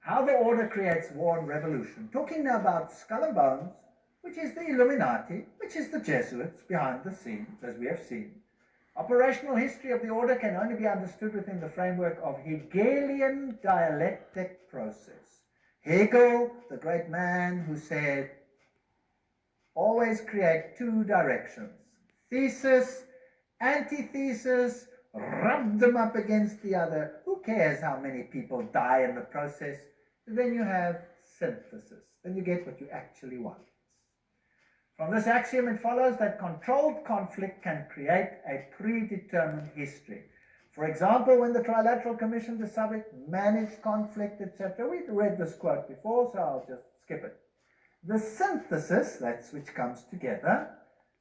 how the order creates war and revolution. Talking now about Skull and Bones, which is the Illuminati, which is the Jesuits behind the scenes, as we have seen. Operational history of the order can only be understood within the framework of Hegelian dialectic process. Hegel, the great man who said, always create two directions. Thesis, antithesis, rub them up against the other. Who cares how many people die in the process? Then you have synthesis. Then you get what you actually want. From this axiom, it follows that controlled conflict can create a predetermined history. For example, when the Trilateral Commission decided manage conflict, etc., we've read this quote before, so I'll just skip it. The synthesis, that's which comes together,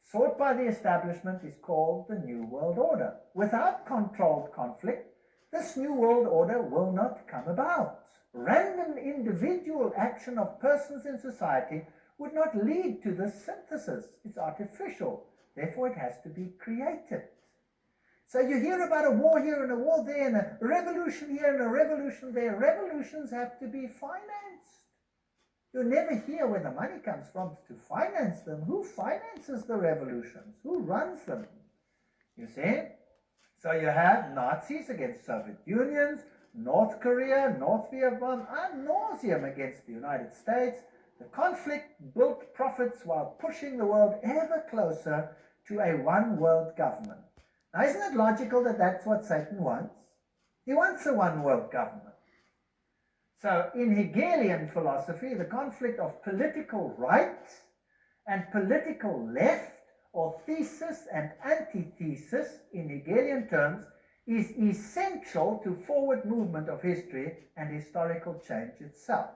sought by the establishment is called the New World Order. Without controlled conflict, this New World Order will not come about. Random individual action of persons in society would not lead to this synthesis. It's artificial. Therefore, it has to be created. So you hear about a war here and a war there and a revolution here and a revolution there. Revolutions have to be financed. You never hear where the money comes from to finance them. Who finances the revolutions? Who runs them? You see? So you have Nazis against Soviet Unions, North Korea, North Vietnam, ad nauseum against the United States. The conflict built profits while pushing the world ever closer to a one-world government. Now, isn't it logical that that's what Satan wants? He wants a one-world government. So, in Hegelian philosophy, the conflict of political right and political left, or thesis and antithesis, in Hegelian terms, is essential to forward movement of history and historical change itself.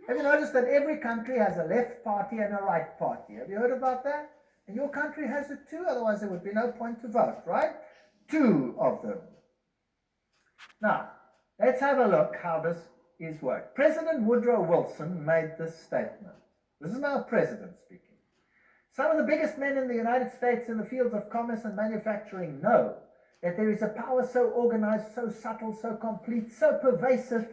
Have you noticed that every country has a left party and a right party? Have you heard about that? And your country has it too, otherwise there would be no point to vote, right? Two of them. Now, let's have a look how this is worked. President Woodrow Wilson made this statement. This is now a president speaking. Some of the biggest men in the United States in the fields of commerce and manufacturing know that there is a power so organized, so subtle, so complete, so pervasive,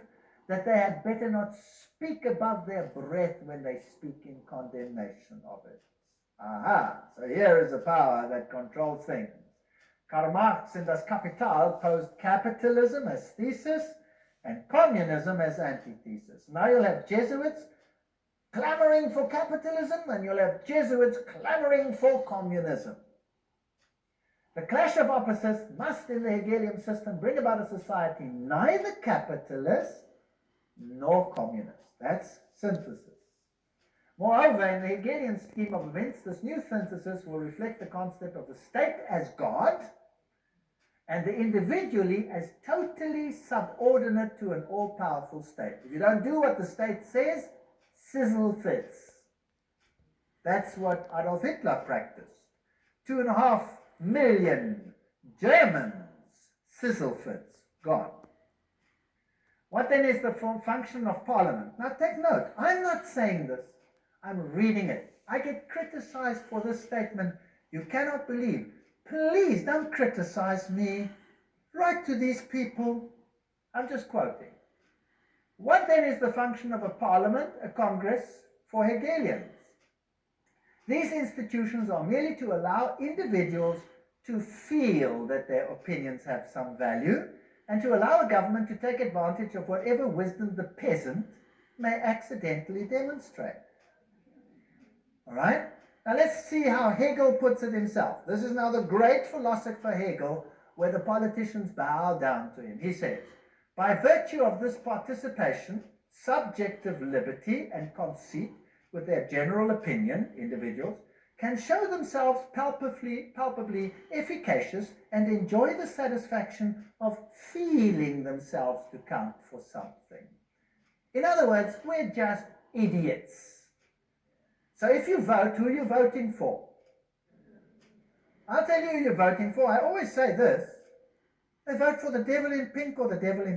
that they had better not speak above their breath when they speak in condemnation of it. Aha, so here is a power that controls things. Karl Marx in Das Kapital posed capitalism as thesis and communism as antithesis. Now you'll have Jesuits clamoring for capitalism and you'll have Jesuits clamoring for communism. The clash of opposites must, in the Hegelian system, bring about a society neither capitalist nor communist. That's synthesis. Moreover, in the Hegelian scheme of events, this new synthesis will reflect the concept of the state as God and the individually as totally subordinate to an all-powerful state. If you don't do what the state says, sizzle fits. That's what Adolf Hitler practiced. 2.5 million Germans, sizzle fits, gone. What then is the function of Parliament? Now take note, I'm not saying this, I'm reading it. I get criticized for this statement. You cannot believe. Please don't criticize me. Write to these people. I'm just quoting. What then is the function of a parliament, a congress, for Hegelians? These institutions are merely to allow individuals to feel that their opinions have some value and to allow a government to take advantage of whatever wisdom the peasant may accidentally demonstrate. All right? Now let's see how Hegel puts it himself. This is now the great philosopher Hegel, where the politicians bow down to him. He says, by virtue of this participation, subjective liberty and conceit with their general opinion, individuals, can show themselves palpably efficacious and enjoy the satisfaction of feeling themselves to count for something. In other words, we're just idiots. So if you vote, who are you voting for? I'll tell you who you're voting for. I always say this. They vote for the devil in pink or the devil in